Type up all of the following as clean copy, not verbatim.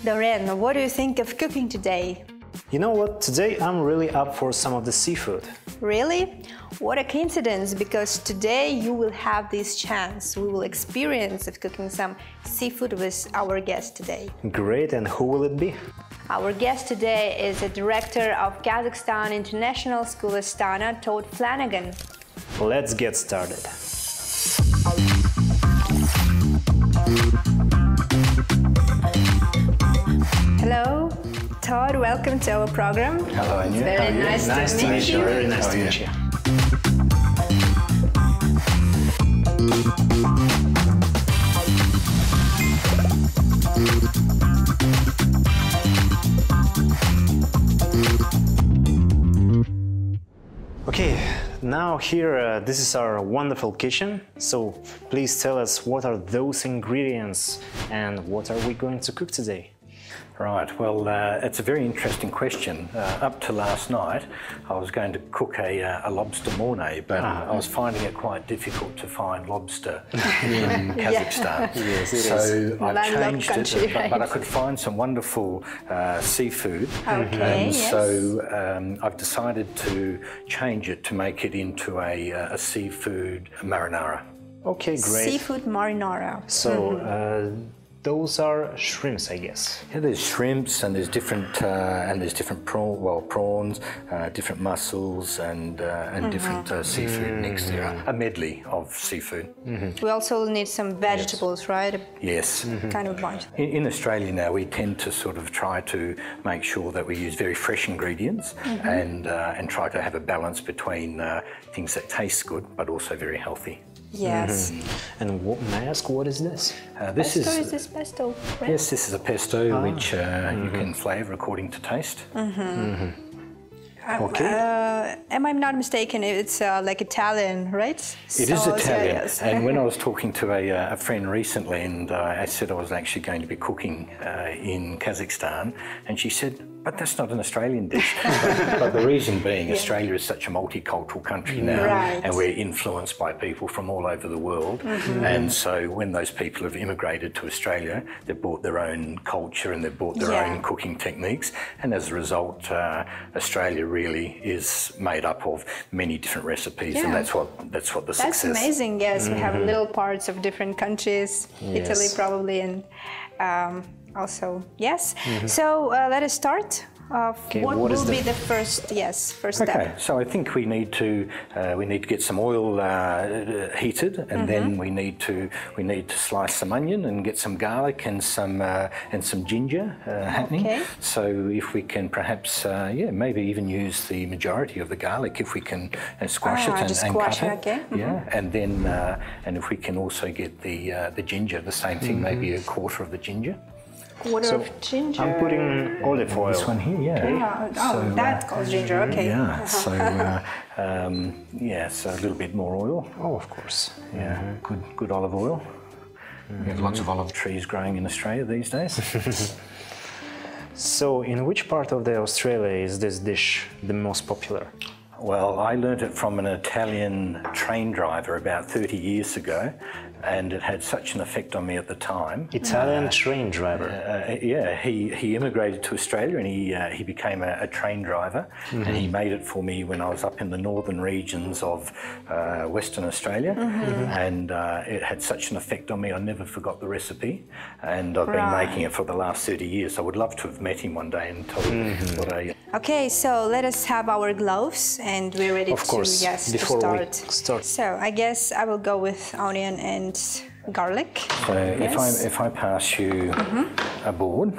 Loren, what do you think of cooking today? You know what? Today I'm really up for some of the seafood. Really? What a coincidence, because today you will have this chance. We will experience of cooking some seafood with our guest today. Great, and who will it be? Our guest today is the director of Kazakhstan International School, Astana, Todd Flanagan. Let's get started. Hello, Todd, welcome to our program. Hello, Anya. Very nice to meet you. Very nice to meet you. Okay, now here, this is our wonderful kitchen. So please tell us, what are those ingredients and what are we going to cook today? Right, well, it's a very interesting question. Up to last night, I was going to cook a lobster mornay, but I was finding it quite difficult to find lobster in Kazakhstan. Yes, it so is. I changed country, it, right? but I could find some wonderful seafood. Okay, and yes. so I've decided to change it to make it into a seafood marinara. Okay, great. Seafood marinara. So, those are shrimps, I guess. Yeah, there's shrimps and there's different prawns, different mussels and different seafood mixed there. A medley of seafood. We also need some vegetables, right? Yes. Kind of bunch. In Australia now, we tend to sort of try to make sure that we use very fresh ingredients and try to have a balance between things that taste good but also very healthy. Yes. And may I ask, what is this? This Pesto, is this pesto, right? Yes, this is a pesto which you can flavour according to taste. Okay. Am I not mistaken? It's like Italian, right? It is Italian, yes. and when I was talking to a friend recently and I said I was actually going to be cooking in Kazakhstan, and she said, but that's not an Australian dish. But the reason being, Australia is such a multicultural country now, and we're influenced by people from all over the world. And so when those people have immigrated to Australia, they've brought their own culture and they've brought their own cooking techniques. And as a result, Australia really is made up of many different recipes, and that's what the success. That's amazing. Yes, we have little parts of different countries, Italy probably, and also yes. So let us start. What will be the first step? Okay, so I think we need to get some oil heated, and then we need to slice some onion and get some garlic and some ginger happening. Okay. So if we can perhaps maybe even use the majority of the garlic if we can squash it and cut it. Okay. Yeah, and then and if we can also get the ginger, the same thing, maybe a quarter of the ginger. Quarter of ginger. I'm putting olive oil. This one here, yeah. So, that calls ginger, okay. Yeah, so so a little bit more oil. Oh, of course. Yeah, good olive oil. We have lots of olive trees growing in Australia these days. So, in which part of Australia is this dish the most popular? Well, I learnt it from an Italian train driver about 30 years ago, and it had such an effect on me at the time. Italian train driver? He immigrated to Australia and he became a train driver, and he made it for me when I was up in the northern regions of Western Australia, and it had such an effect on me. I never forgot the recipe, and I've been making it for the last 30 years. I would love to have met him one day and told him what I... Okay, so let us have our gloves and we're ready to start. So I guess I will go with onion and garlic. So if I pass you a board,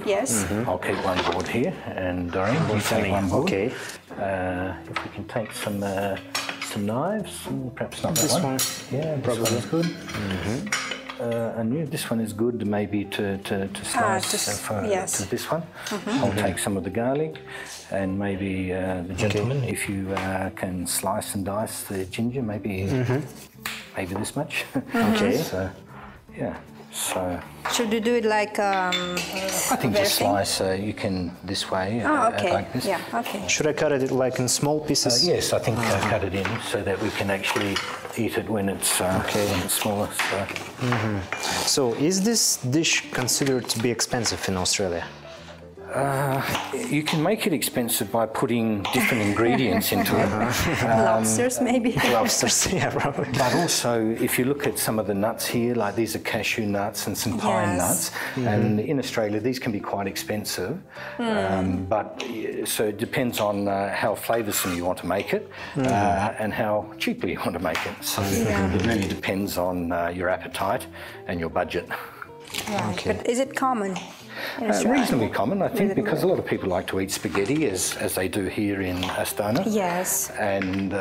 I'll keep one board here, and Doreen, you take one board. Okay. If we can take some knives, perhaps not this that one. Yeah, probably is good. And this one is good maybe to slice to this one. I'll take some of the garlic, and maybe the gentleman, if you can slice and dice the ginger, maybe this much. Okay. So, yeah. So. Should you do it like? I think just slice. You can this way. Like this. Yeah. Okay. Should I cut it like in small pieces? Yes, I think cut it in so that we can actually eat it when it's smaller. So. So, is this dish considered to be expensive in Australia? You can make it expensive by putting different ingredients into it. Lobsters, maybe. Lobsters, yeah, probably. But also, if you look at some of the nuts here, like these are cashew nuts and some pine nuts, and in Australia these can be quite expensive. So it depends on how flavoursome you want to make it and how cheaply you want to make it. So it really depends on your appetite and your budget. Right. Okay. But is it common? Reasonably common, I think, because a lot of people like to eat spaghetti, as they do here in Astana. Yes. And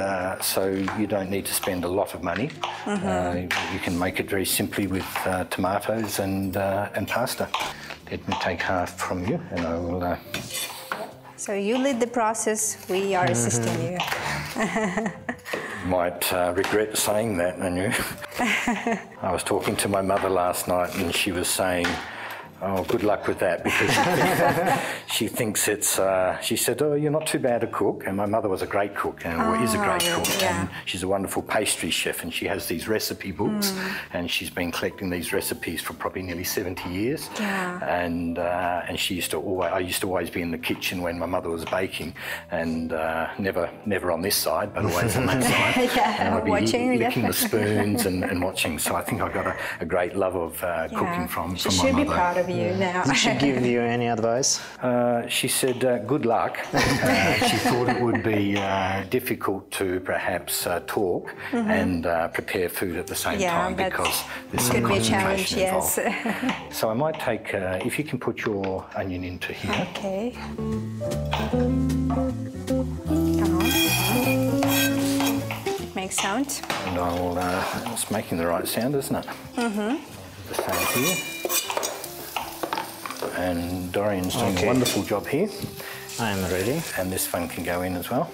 so you don't need to spend a lot of money. You can make it very simply with tomatoes and pasta. Let me take half from you, and I will... So you lead the process, we are assisting you. Might regret saying that, and you. I was talking to my mother last night, and she was saying, oh, good luck with that, because she thinks it's, she said, oh, you're not too bad a cook. And my mother was a great cook, and is a great cook. And she's a wonderful pastry chef, and she has these recipe books, and she's been collecting these recipes for probably nearly 70 years. And she used to always, I used to always be in the kitchen when my mother was baking, and never on this side, but always on that side. And I'd be licking the spoons and watching. So I think I got a great love of cooking from my mother. She should be proud of you now. Did she give you any advice? She said, good luck. She thought it would be difficult to perhaps talk and prepare food at the same time, because there's some concentration involved. So I might take, if you can put your onion into here. Okay. It makes sound. And I'll, it's making the right sound, isn't it? The same here. And Dorian's doing a wonderful job here. I am ready. And this one can go in as well.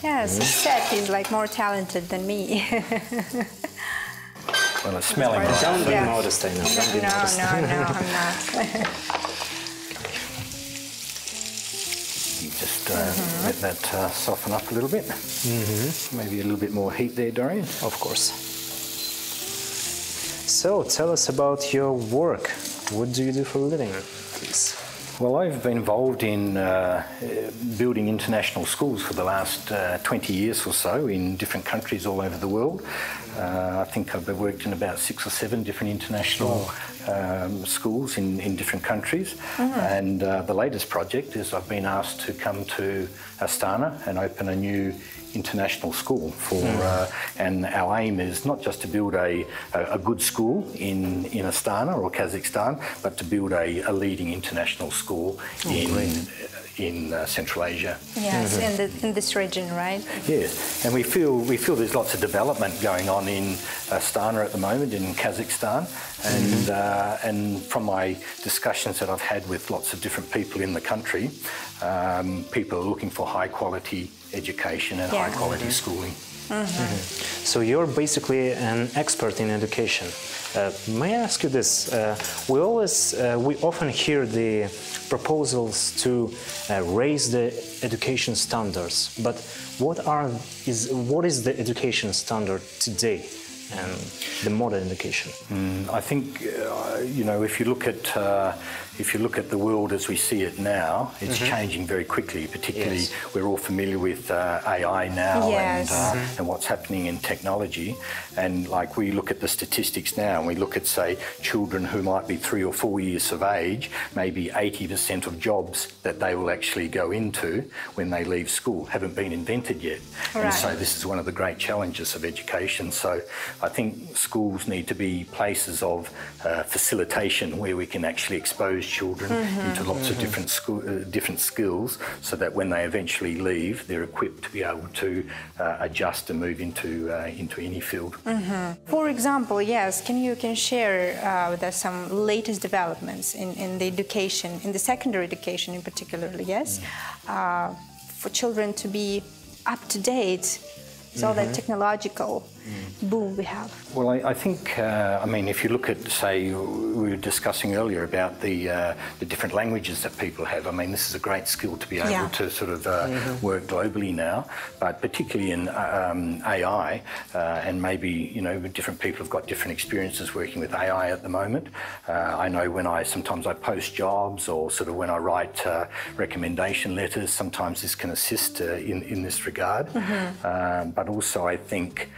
Yes, he said he's like more talented than me. Well, it's smelling right. Don't be modest, I know. No, I'm not. You just let that soften up a little bit. Maybe a little bit more heat there, Dorian. Of course. So, tell us about your work. What do you do for a living, please? Well, I've been involved in building international schools for the last 20 years or so in different countries all over the world. I think I've worked in about 6 or 7 different international schools in different countries. And the latest project is I've been asked to come to Astana and open a new international school for, and our aim is not just to build a good school in Astana or Kazakhstan, but to build a leading international school in Central Asia. Yes, in this region, right? Yes, and we feel there's lots of development going on in Astana at the moment, in Kazakhstan, and from my discussions that I've had with lots of different people in the country, people are looking for high quality education and high quality schooling. So you're basically an expert in education. May I ask you this? We often hear the proposals to raise the education standards, but what is the education standard today and the modern education? I think if you look at the world as we see it now, it's changing very quickly. Particularly, we're all familiar with AI now and what's happening in technology. And like we look at the statistics now, and we look at, say, children who might be 3 or 4 years of age, maybe 80% of jobs that they will actually go into when they leave school haven't been invented yet. Right. And so this is one of the great challenges of education. So I think schools need to be places of facilitation where we can actually expose children into lots of different skills, so that when they eventually leave, they're equipped to be able to adjust and move into any field. For example, yes, can you share with us some latest developments in the education, in the secondary education in particular, yes, for children to be up to date It's all that technological boom we have. Well, I think, I mean, if you look at, say, we were discussing earlier about the different languages that people have. I mean, this is a great skill to be able to sort of work globally now, but particularly in AI, and maybe, you know, different people have got different experiences working with AI at the moment. I know when sometimes I post jobs, or sort of when I write recommendation letters, sometimes this can assist in this regard. But also I think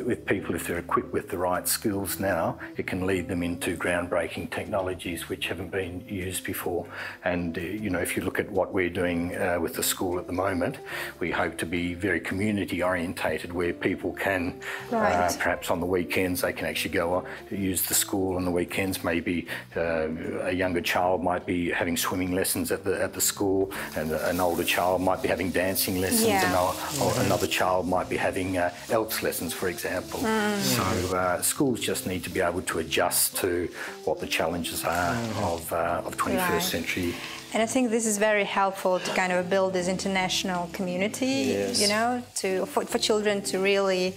with people, if they're equipped with the right skills now, it can lead them into groundbreaking technologies which haven't been used before. And you know, if you look at what we're doing with the school at the moment, we hope to be very community orientated, where people can perhaps on the weekends they can actually go use the school on the weekends. Maybe a younger child might be having swimming lessons at the school, and an older child might be having dancing lessons, and another child might be having ELTS lessons, for example. So schools just need to be able to adjust to what the challenges are of 21st century. And I think this is very helpful to kind of build this international community, you know, for children to really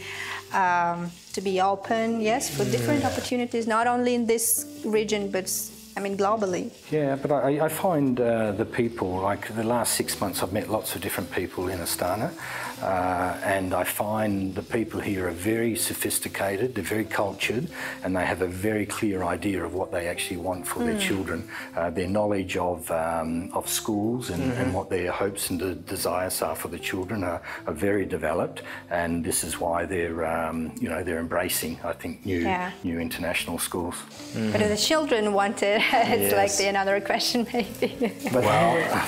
to be open, for different opportunities, not only in this region, but I mean, globally. Yeah, but I find the people, like the last 6 months, I've met lots of different people in Astana, and I find the people here are very sophisticated, they're very cultured, and they have a very clear idea of what they actually want for their children. Their knowledge of schools and what their hopes and desires are for the children are very developed, and this is why they're, you know, they're embracing, I think, new international schools. But if the children want it, it's like another question maybe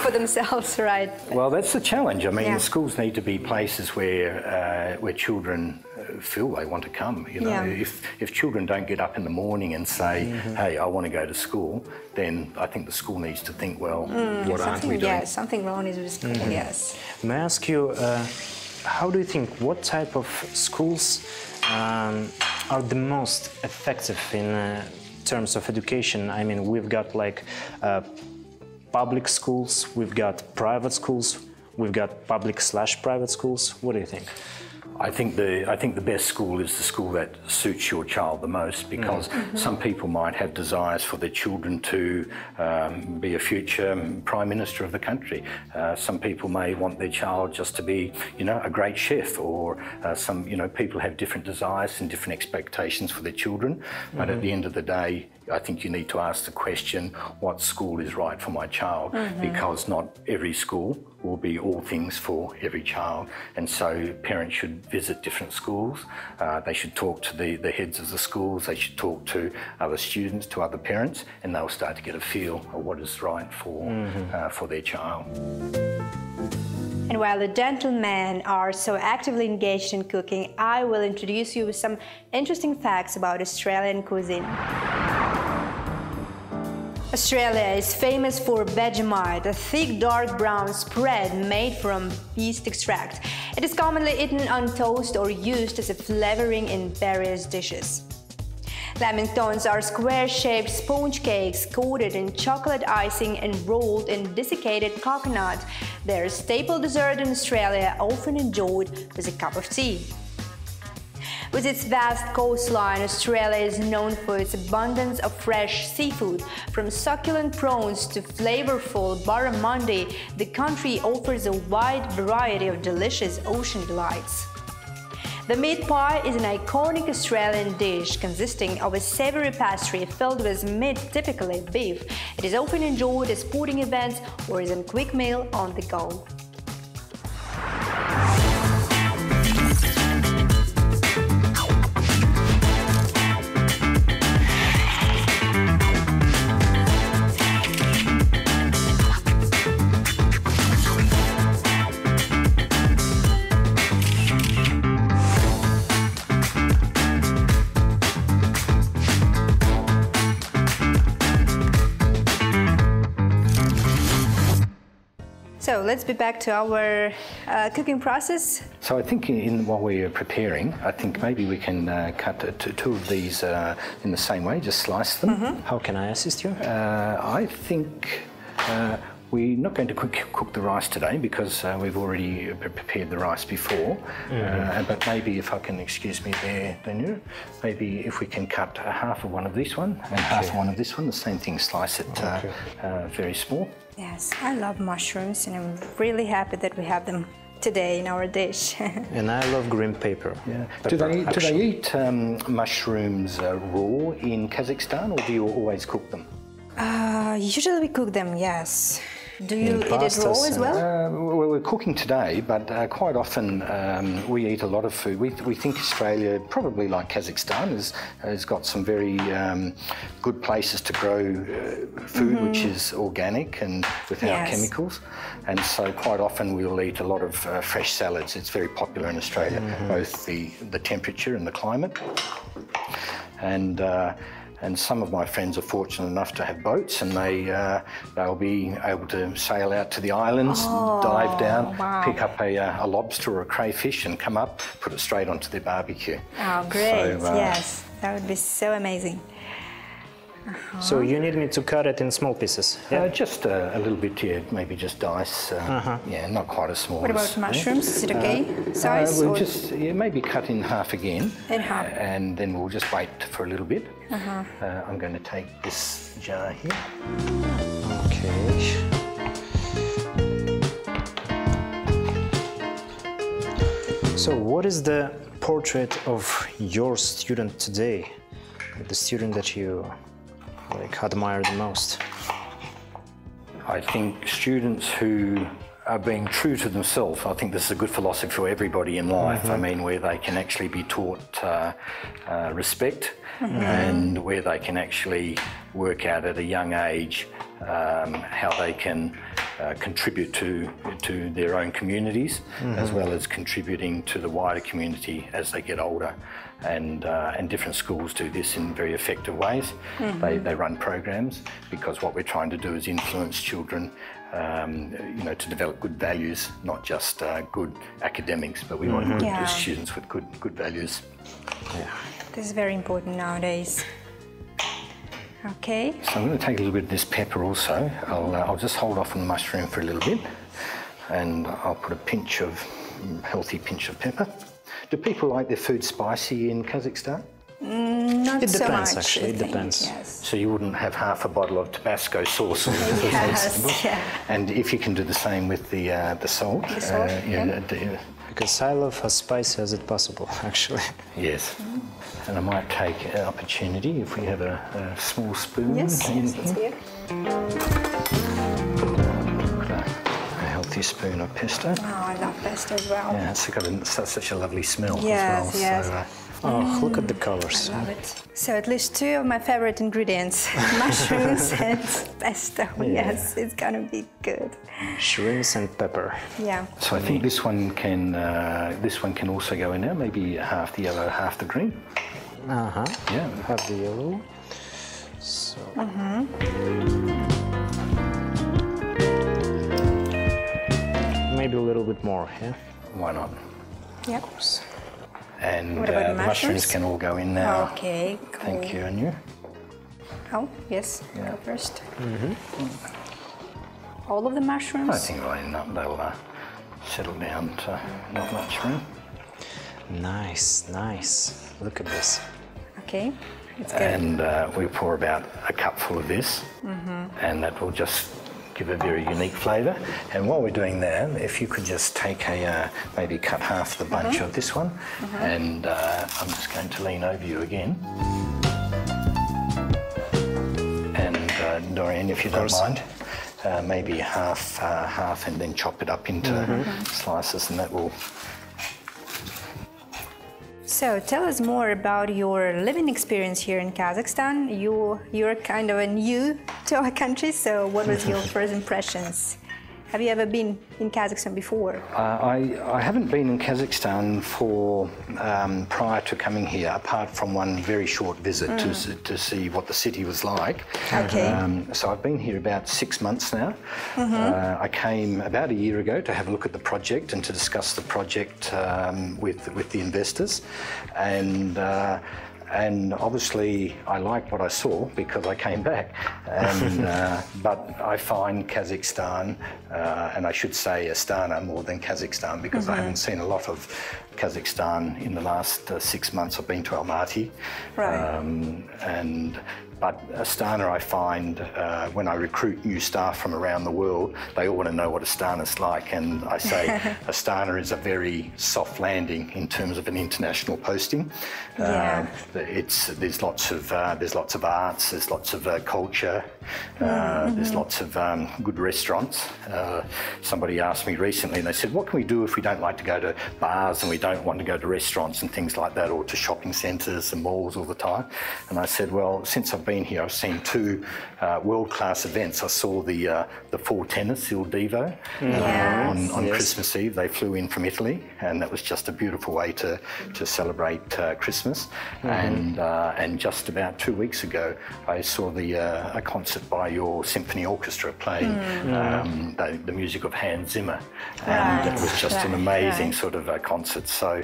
for themselves, right? Well, that's the challenge. I mean, the schools need to be places where children feel they want to come. You know, if children don't get up in the morning and say, "Hey, I want to go to school," then I think the school needs to think, well, what aren't we doing? Yes, something wrong is with school. Yes. May I ask you, how do you think, what type of schools are the most effective in terms of education? I mean, we've got like public schools, we've got private schools, we've got public/private schools. What do you think? I think the best school is the school that suits your child the most, because some people might have desires for their children to be a future Prime Minister of the country. Some people may want their child just to be, you know, a great chef, or some, you know, people have different desires and different expectations for their children. But at the end of the day, I think you need to ask the question, what school is right for my child? Because not every school will be all things for every child. And so parents should visit different schools. They should talk to the heads of the schools. They should talk to other students, to other parents, and they'll start to get a feel of what is right for their child. And while the gentlemen are so actively engaged in cooking, I will introduce you with some interesting facts about Australian cuisine. Australia is famous for Vegemite, a thick dark brown spread made from yeast extract. It is commonly eaten on toast or used as a flavoring in various dishes. Lamingtons are square-shaped sponge cakes coated in chocolate icing and rolled in desiccated coconut. They're a staple dessert in Australia, often enjoyed with a cup of tea. With its vast coastline, Australia is known for its abundance of fresh seafood. From succulent prawns to flavorful barramundi, the country offers a wide variety of delicious ocean delights. The meat pie is an iconic Australian dish consisting of a savoury pastry filled with meat, typically beef. It is often enjoyed at sporting events or as a quick meal on the go. So let's be back to our cooking process. So I think while we're preparing, I think maybe we can cut two of these in the same way, just slice them. How can I assist you? I think We're not going to cook the rice today because we've already prepared the rice before. But maybe if I can excuse me there, Daniel, maybe if we can cut half of one of this one and half of one of this one, the same thing, slice it very small. Yes, I love mushrooms and I'm really happy that we have them today in our dish. And I love green pepper. Yeah. Do they eat mushrooms raw in Kazakhstan, or do you always cook them? Usually we cook them, yes. Do you eat it raw as well? Well, we're cooking today, but quite often we eat a lot of food. We think Australia, probably like Kazakhstan, has got some very good places to grow food which is organic and without chemicals. And so quite often we'll eat a lot of fresh salads. It's very popular in Australia, both the temperature and the climate. And some of my friends are fortunate enough to have boats, and they'll be able to sail out to the islands, dive down, pick up a lobster or a crayfish and come up, put it straight onto their barbecue. Oh, great, yes. That would be so amazing. So you need me to cut it in small pieces? Yeah? Just a little bit, maybe just dice. Yeah, not quite as small. What about mushrooms? Is it okay size? We'll just maybe cut in half again. In half. And then we'll just wait for a little bit. I'm going to take this jar here. Okay. So what is the portrait of your student today? The student that you admire the most? I think students who are being true to themselves. I think this is a good philosophy for everybody in life. I mean, where they can actually be taught respect and where they can actually work out at a young age how they can contribute to their own communities as well as contributing to the wider community as they get older. And different schools do this in very effective ways. They run programs because what we're trying to do is influence children, to develop good values, not just good academics, but we want good students with good values. This is very important nowadays. Okay. So I'm going to take a little bit of this pepper also. I'll just hold off on the mushroom for a little bit, and I'll put a healthy pinch of pepper. Do people like their food spicy in Kazakhstan? Not it so depends, much. actually. It depends. Yes. So you wouldn't have half a bottle of Tabasco sauce. Yes. And if you can do the same with the salt. The salt, Because I love as spicy as it possible, actually. Yes. And I might take an opportunity if we have a small spoon in here. A healthy spoon of pesto. Oh, I love pesto as well. Yeah, it's got such a lovely smell Yes, as well. yes. So, Oh, look at the colors. I love it. So at least two of my favorite ingredients, mushrooms and pesto. Yes, it's gonna be good. Shrimps and pepper. Yeah. So I think this one can also go in there. Maybe half the yellow, half the green. Yeah. Have the yellow. So. Maybe a little bit more, yeah? Why not? Yep. And what about the mushrooms can all go in now. Okay, cool. Thank you, Anu. Oh, yes, go first. All of the mushrooms? I think they'll settle down to not much room. Nice, nice. Look at this. Okay, it's good. And we pour about a cupful of this, and that will just give a very unique flavour. And while we're doing that, if you could just take maybe cut half the bunch of this one, and I'm just going to lean over you again. And Dorian, if you don't mind, maybe half and then chop it up into slices, and that will... So tell us more about your living experience here in Kazakhstan. You're kind of new to our country, so what was your first impressions? Have you ever been in Kazakhstan before? I haven't been in Kazakhstan for prior to coming here, apart from one very short visit to see what the city was like. Okay. So I've been here about 6 months now. I came about a year ago to have a look at the project and to discuss the project with the investors. And and obviously I liked what I saw because I came back. And, but I find Kazakhstan, and I should say Astana more than Kazakhstan, because I haven't seen a lot of Kazakhstan in the last 6 months. I've been to Almaty. Right. But Astana, I find, when I recruit new staff from around the world, they all want to know what Astana's like. And I say Astana is a very soft landing in terms of an international posting. There's lots of arts, there's lots of culture, there's lots of good restaurants. Somebody asked me recently, and they said, what can we do if we don't like to go to bars and we don't want to go to restaurants and things like that, or to shopping centres and malls all the time? And I said, well, since I've been here, I've seen 2 world-class events. I saw the fall tennis, Il Divo, on Christmas Eve. They flew in from Italy, and that was just a beautiful way to celebrate Christmas. And just about 2 weeks ago, I saw a concert by your symphony orchestra playing the music of Hans Zimmer, and it was just an amazing sort of concert. So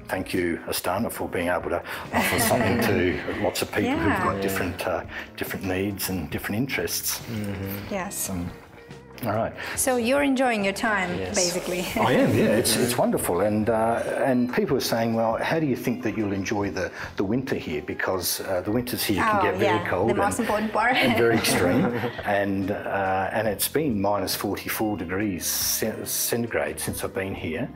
thank you, Astana, for being able to offer something to lots of people who've got different needs and different interests. Yes. All right. So you're enjoying your time, basically. I am, yeah. It's wonderful, and people are saying, well, how do you think that you'll enjoy the winter here? Because the winters here can get very cold, the most important part, and very extreme, and it's been minus 44 degrees centigrade since I've been here,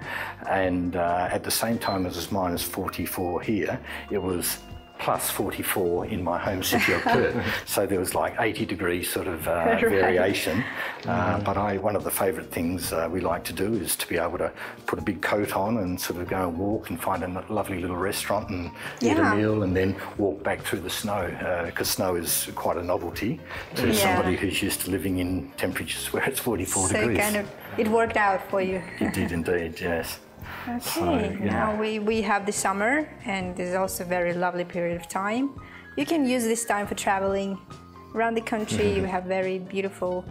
and at the same time as it's minus 44 here, it was plus 44 in my home city of Perth. So there was like 80 degrees sort of variation. But one of the favourite things we like to do is to be able to put a big coat on and sort of go and walk and find a lovely little restaurant and eat a meal, and then walk back through the snow, because snow is quite a novelty to somebody who's used to living in temperatures where it's 44 degrees. So it worked out for you. It did indeed, yes. Okay, so, now we have the summer, and this is also a very lovely period of time. You can use this time for traveling around the country. You have very beautiful,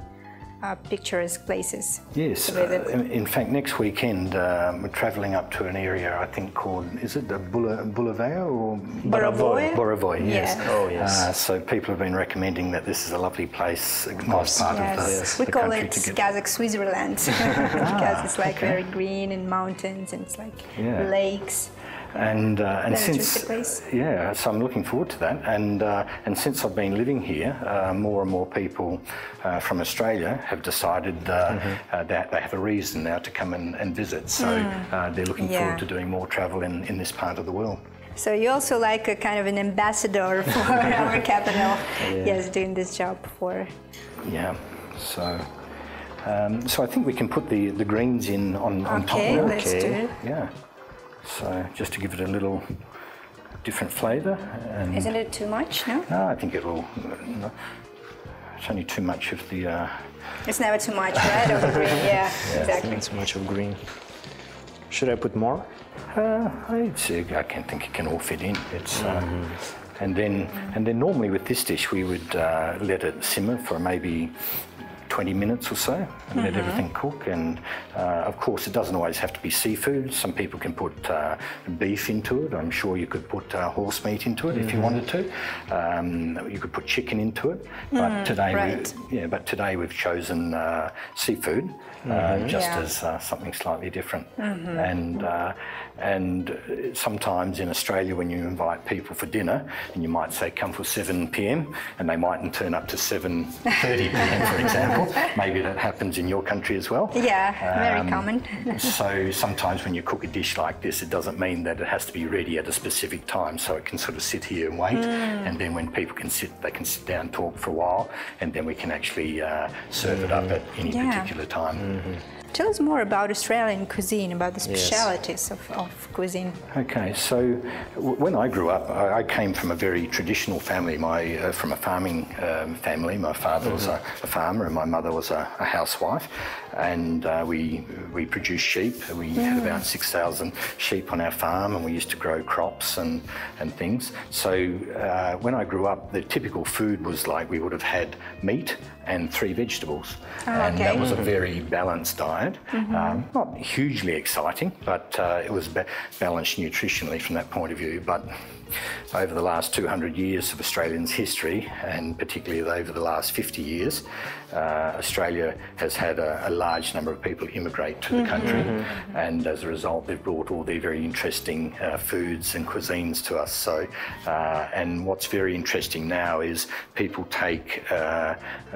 picturesque places. Yes, in fact, next weekend we're travelling up to an area I think called, is it the Boulevard or Borovoy? Borovoy, yes. Yeah. Oh, yes. So people have been recommending that this is a lovely place, a nice part of the country. We call it Kazakh Switzerland because it's like very green and mountains, and it's like lakes. And since so I'm looking forward to that. And since I've been living here, more and more people from Australia have decided that they have a reason now to come and visit. So they're looking forward to doing more travel in this part of the world. So you're also like a kind of an ambassador for our capital. Yes, doing this job for. Yeah. So. So I think we can put the greens in on top of it. Okay, let's do it. Yeah. So just to give it a little different flavour. Isn't it too much? No. No, I think it will. It's only too much of the. It's never too much, right? Of the green. Yeah, exactly. Too much of green. Should I put more? I can't think it can all fit in. It's. And then normally with this dish we would let it simmer for maybe 20 minutes or so and let everything cook. And of course it doesn't always have to be seafood. Some people can put beef into it. I'm sure you could put horse meat into it if you wanted to. You could put chicken into it. But today we've chosen seafood just as something slightly different. And sometimes in Australia when you invite people for dinner and you might say come for 7 p.m. and they mightn't turn up to 7:30 p.m. for example. Maybe that happens in your country as well. Yeah, very common. So sometimes when you cook a dish like this, it doesn't mean that it has to be ready at a specific time. So it can sort of sit here and wait. And then when people can sit, they can sit down and talk for a while. And then we can actually serve it up at any particular time. Tell us more about Australian cuisine, about the specialities of cuisine. Okay, so when I grew up, I came from a very traditional family. From a farming family. My father was a farmer and my mother was a housewife. And we produced sheep. We had about 6,000 sheep on our farm, and we used to grow crops and things. So when I grew up, the typical food was like we would have had meat and 3 vegetables. Oh, and okay. that was a very balanced diet. Not hugely exciting, but it was balanced nutritionally from that point of view. But over the last 200 years of Australians' history, and particularly over the last 50 years, Australia has had a large number of people immigrate to the country, and as a result they've brought all their very interesting foods and cuisines to us. So, and what's very interesting now is people take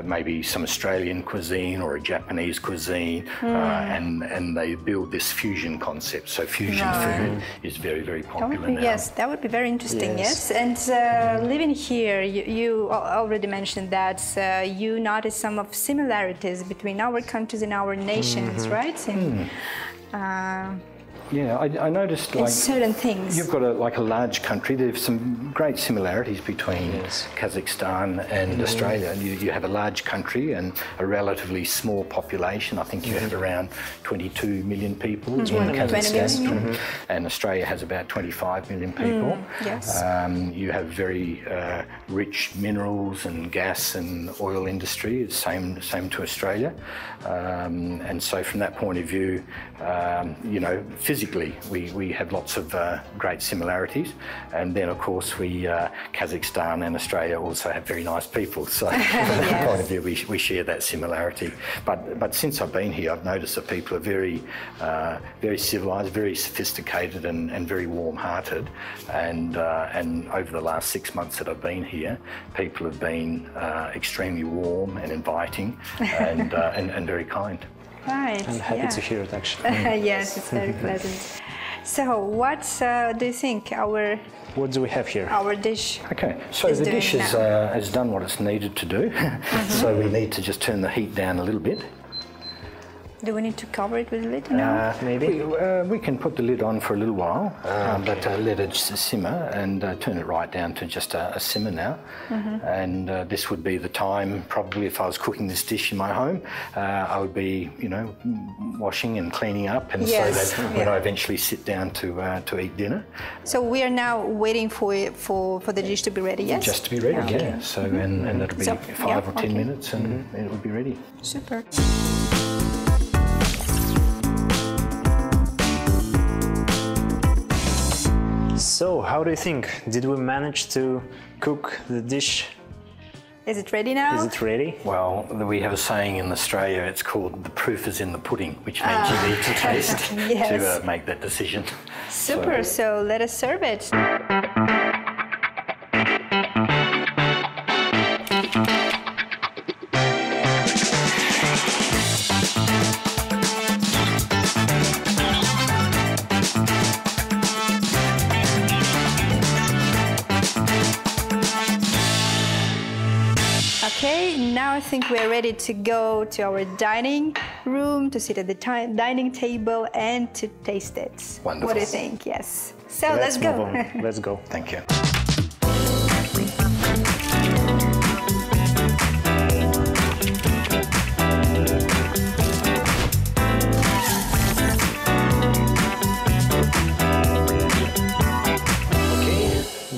maybe some Australian cuisine or a Japanese cuisine, and they build this fusion concept. So fusion food is very, very popular now. Yes, that would be very interesting. Yes, and living here, you already mentioned that you noticed some of similarities between our countries and our nations, right? Yeah, I noticed like certain things. You've got a large country. There's some great similarities between Kazakhstan and Australia. You have a large country and a relatively small population. I think you have around 22 million people in Kazakhstan, and Australia has about 25 million people. Yes. You have very rich minerals and gas and oil industry. It's same to Australia, and so from that point of view, you know, physically we have lots of great similarities, and then of course Kazakhstan and Australia also have very nice people, so from that point of view we share that similarity. But since I've been here, I've noticed that people are very civilized, very sophisticated, and very warm-hearted, and over the last 6 months that I've been here, people have been extremely warm and inviting and very kind. Right. I'm happy to hear it, actually. Yes, it's very pleasant. So, what do you think what do we have here? Our dish. Okay, so the dish has done what it's needed to do. So we need to just turn the heat down a little bit. Do we need to cover it with a lid? No. Maybe. We can put the lid on for a little while, but let it simmer and turn it right down to just a simmer now. And this would be the time, probably if I was cooking this dish in my home, I would be, you know, washing and cleaning up, and so that when I eventually sit down to eat dinner. So we are now waiting for the dish to be ready. Yes. Just to be ready, yeah. So and that'll be 5 or 10 minutes, and it would be ready. Super. So, how do you think? Did we manage to cook the dish? Is it ready now? Is it ready? Well, we have a saying in Australia, it's called the proof is in the pudding, which means you need to taste to make that decision. Super, so let us serve it. Okay, now I think we're ready to go to our dining room, to sit at the dining table and to taste it. Wonderful. What do you think? Yes. So let's go. Move on. Let's go. Thank you.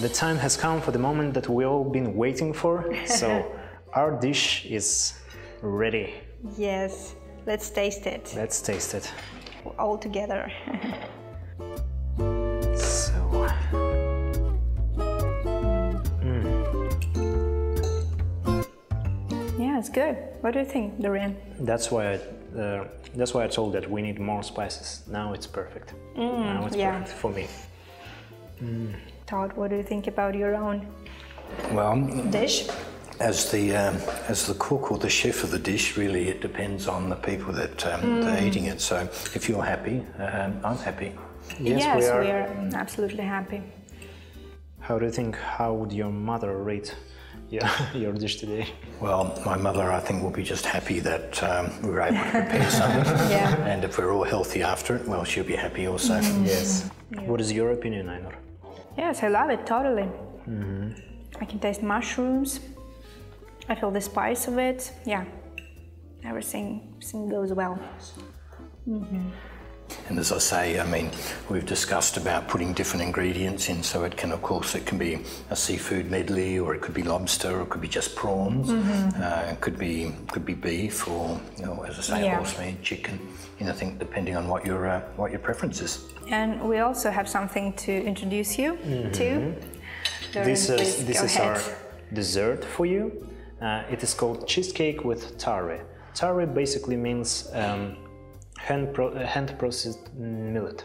The time has come for the moment that we've all been waiting for. So our dish is ready. Yes, let's taste it. Let's taste it. All together. So. Yeah, it's good. What do you think, Dorian? That's why I told that we need more spices. Now it's perfect. Now it's perfect for me. Todd, what do you think about your own dish? As the cook or the chef of the dish, really it depends on the people that are eating it. So if you're happy, I'm happy. Yes, we are absolutely happy. How do you think? How would your mother rate your dish today? Well, my mother, I think, will be just happy that we were able to prepare something. And if we're all healthy after it, well, she'll be happy also. Yes. Yeah. What is your opinion, Ainur? Yes, I love it, totally. I can taste mushrooms. I feel the spice of it. Yeah, everything goes well. And as I say, I mean, we've discussed about putting different ingredients in, so it can, of course, it can be a seafood medley, or it could be lobster, or it could be just prawns. It could be beef, or, you know, as I say, horse meat, chicken, anything, depending on what your preference is. And we also have something to introduce you to. This is our dessert for you. It is called cheesecake with tare. Tare basically means hand-processed millet.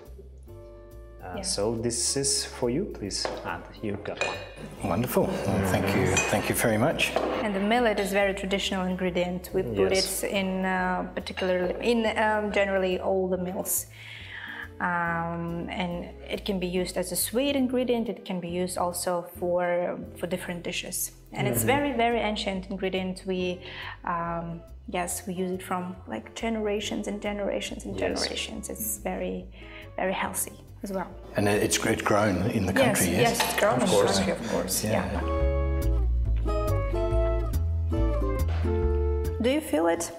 So this is for you, please. And you got one. Wonderful. Thank you very much. And the millet is a very traditional ingredient. We put it in generally all the meals. And it can be used as a sweet ingredient. It can be used also for different dishes. And it's very, very ancient ingredient. We we use it from like generations and generations and generations. It's very, very healthy as well. And it's grown in the country, yes? Yes, it's grown in the country, of course. Yeah. Do you feel it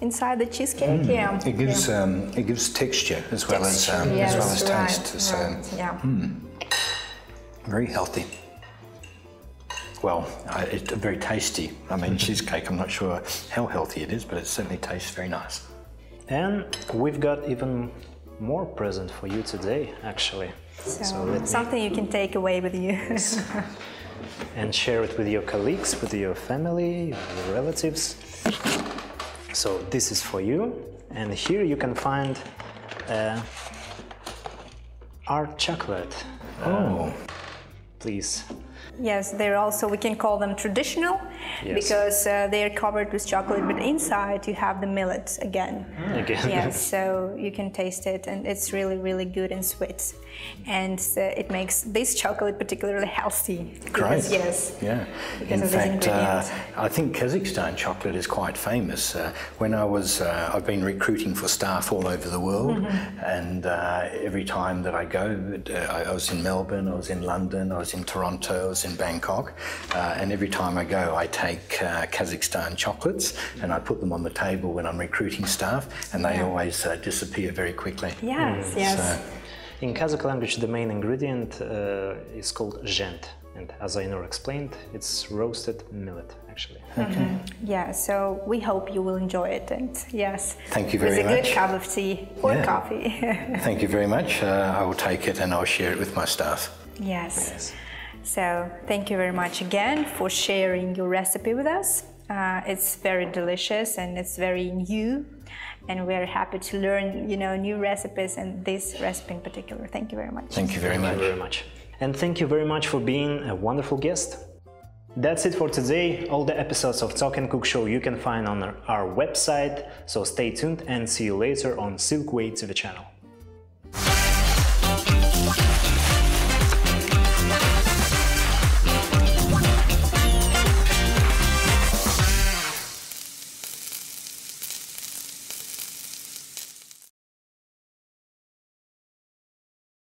inside the cheesecake? Yeah. It gives texture as well as taste. So very healthy. Well, it's very tasty. I mean, cheesecake, I'm not sure how healthy it is, but it certainly tastes very nice. And we've got even more present for you today, actually. So something you can take away with you. Yes. And share it with your colleagues, with your family, your relatives. So this is for you. And here you can find our chocolate. Please. Yes, they're also, we can call them traditional because they're covered with chocolate, but inside you have the millet again. Yes, so you can taste it, and it's really, really good and sweet. And it makes this chocolate particularly healthy. Great. Yes. Yeah. In fact, I think Kazakhstan chocolate is quite famous. When I've been recruiting for staff all over the world, and every time that I go, I was in Melbourne, I was in London, I was in Toronto, I was in Bangkok, and every time I go, I take Kazakhstan chocolates and I put them on the table when I'm recruiting staff, and they always disappear very quickly. Yes, yes. So, in Kazakh language, the main ingredient is called zhent, and as Ainur explained, it's roasted millet, actually. Okay. Yeah, so we hope you will enjoy it, and yes, thank you very much. With a good cup of tea or coffee. Thank you very much. I will take it and I'll share it with my staff. Yes. So thank you very much again for sharing your recipe with us. It's very delicious and it's very new, and we're happy to learn, new recipes, and this recipe in particular. Thank you very much. Thank you very much. Thank you very much. And thank you very much for being a wonderful guest. That's it for today. All the episodes of Talk and Cook Show you can find on our website, so stay tuned and see you later on Silkway TV channel.